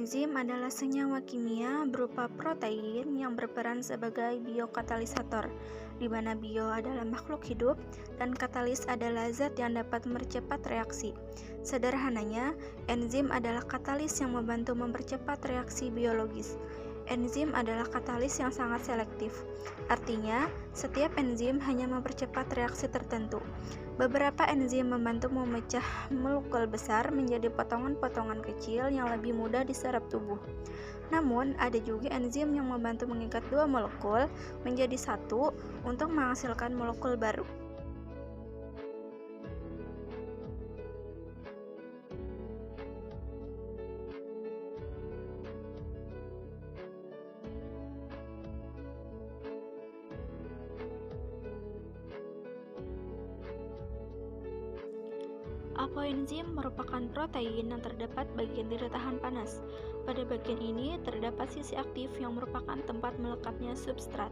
Enzim adalah senyawa kimia berupa protein yang berperan sebagai biokatalisator, di mana bio adalah makhluk hidup dan katalis adalah zat yang dapat mempercepat reaksi. Sederhananya, enzim adalah katalis yang membantu mempercepat reaksi biologis. Enzim adalah katalis yang sangat selektif. Artinya, setiap enzim hanya mempercepat reaksi tertentu. Beberapa enzim membantu memecah molekul besar menjadi potongan-potongan kecil yang lebih mudah diserap tubuh. Namun, ada juga enzim yang membantu mengikat dua molekul menjadi satu untuk menghasilkan molekul baru. Apoenzim merupakan protein yang terdapat bagian tidak tahan panas. Pada bagian ini terdapat sisi aktif yang merupakan tempat melekatnya substrat.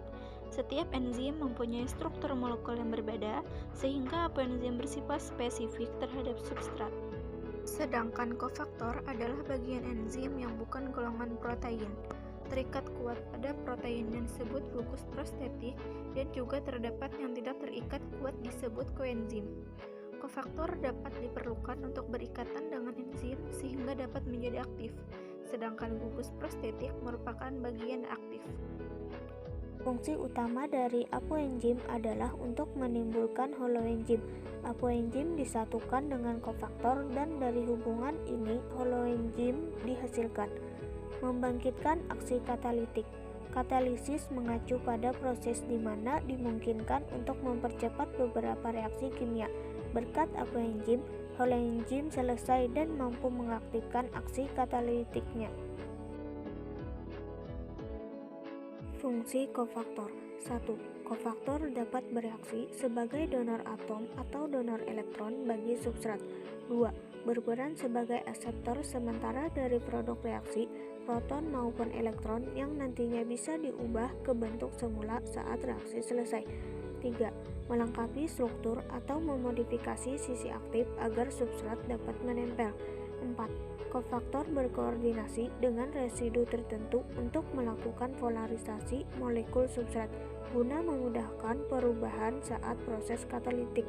Setiap enzim mempunyai struktur molekul yang berbeda, sehingga apoenzim bersifat spesifik terhadap substrat. Sedangkan kofaktor adalah bagian enzim yang bukan golongan protein, terikat kuat pada protein yang disebut gugus prostetik, dan juga terdapat yang tidak terikat kuat disebut koenzim. Kofaktor dapat diperlukan untuk berikatan dengan enzim sehingga dapat menjadi aktif, sedangkan gugus prostetik merupakan bagian aktif. Fungsi utama dari apoenzim adalah untuk menimbulkan holoenzim. Apoenzim disatukan dengan kofaktor dan dari hubungan ini holoenzim dihasilkan. Membangkitkan aksi katalitik. Katalisis mengacu pada proses di mana dimungkinkan untuk mempercepat beberapa reaksi kimia. Berkat apoenzim, holoenzim selesai dan mampu mengaktifkan aksi katalitiknya. Fungsi kofaktor. 1. Kofaktor dapat bereaksi sebagai donor atom atau donor elektron bagi substrat. 2. Berperan sebagai akseptor sementara dari produk reaksi, proton maupun elektron yang nantinya bisa diubah ke bentuk semula saat reaksi selesai. 3. Melengkapi struktur atau memodifikasi sisi aktif agar substrat dapat menempel. 4. Kofaktor berkoordinasi dengan residu tertentu untuk melakukan polarisasi molekul substrat guna memudahkan perubahan saat proses katalitik.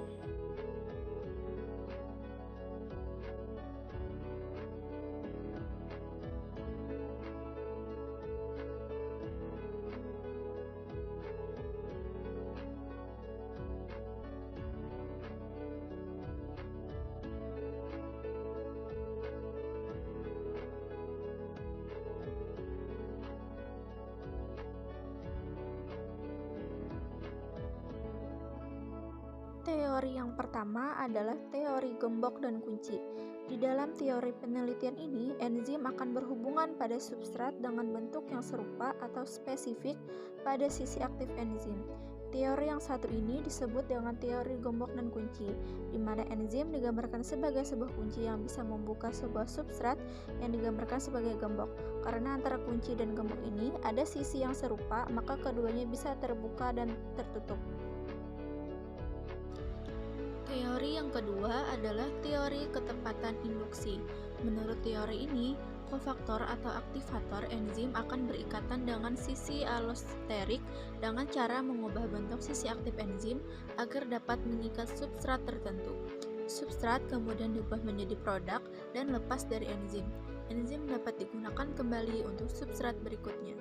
Teori yang pertama adalah teori gembok dan kunci. Di dalam teori penelitian ini, enzim akan berhubungan pada substrat dengan bentuk yang serupa atau spesifik pada sisi aktif enzim. Teori yang satu ini disebut dengan teori gembok dan kunci, di mana enzim digambarkan sebagai sebuah kunci yang bisa membuka sebuah substrat yang digambarkan sebagai gembok. Karena antara kunci dan gembok ini ada sisi yang serupa, maka keduanya bisa terbuka dan tertutup. Teori yang kedua adalah teori ketepatan induksi. Menurut teori ini, kofaktor atau aktivator enzim akan berikatan dengan sisi allosterik dengan cara mengubah bentuk sisi aktif enzim agar dapat mengikat substrat tertentu. Substrat kemudian diubah menjadi produk dan lepas dari enzim. Enzim dapat digunakan kembali untuk substrat berikutnya.